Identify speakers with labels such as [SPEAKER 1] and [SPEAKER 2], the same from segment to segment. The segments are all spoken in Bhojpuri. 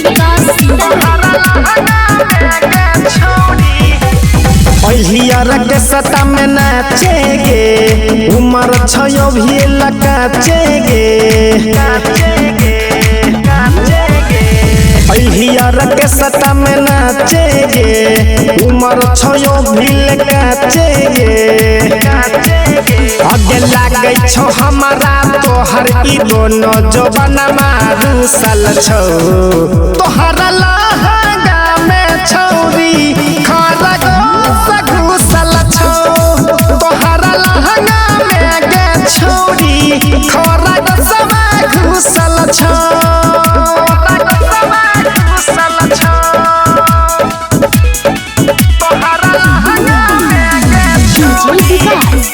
[SPEAKER 1] विकास
[SPEAKER 2] अहियार के सता में नाचेगे उमर छयो भी लकाचेगे अहियार के सता में नाचेगे उमर छयो भी लकाचेगे आगे लागे छो हमारा तोहर ई दोनों जवाना मारू साल छो तोहरा लहंगा में छौरी खरा गो सघुसल छो तोहरा लहंगा में गे छौरी खरा गो समा घुसल छो
[SPEAKER 1] विकास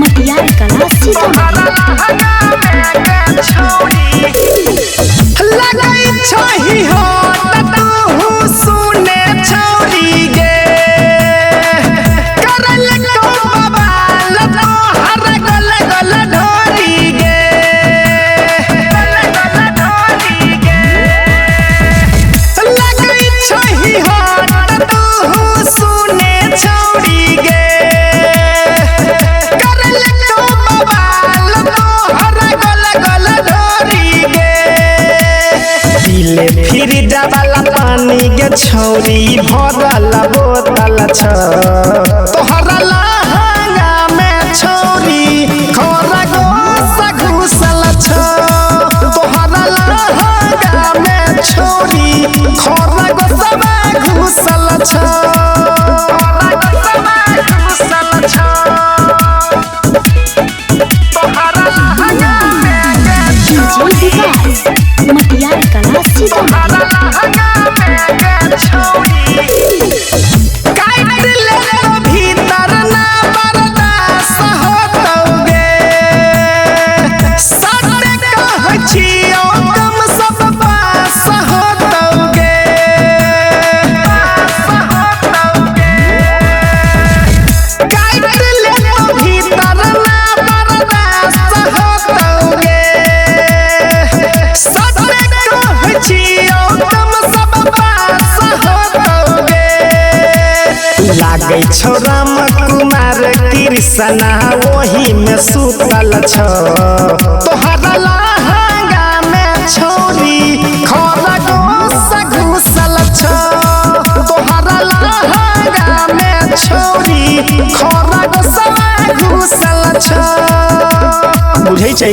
[SPEAKER 1] मटियार कला सीतामढ़ी
[SPEAKER 2] लगाई छही हो तू सुने छौरी गे करल को बबाल तो हर गल गल ढोरी गे लगाई छही हो तू सुने छौरी गे करल को बबाल तो हर गल गल ढोरी गे पीले फिर डबला पानी के छौरी भरल बोतल छ तोहरा लहंगा में छौरी खरा गो सघुसल छ तोहरा लहंगा में छौरी खरा गो समा घुसल छ
[SPEAKER 1] विकास मटियार कला सीतामढ़ी
[SPEAKER 2] भीतर ना बर्दाश्त होतौगे सत्य कहै छियौ कम सब पास होतौगे भीतर ना बर्दाश्त होतौगे सत्य कहै छियौ कम सब पास होतौगे लागे छो राम कुमार कृष्णा वही में सुतल छो तोहरा लहंगा में छौरी खरा गो सघुसल छो तोहरा लहंगा में छौरी खरा गो समा घुसल छो बुझै छै।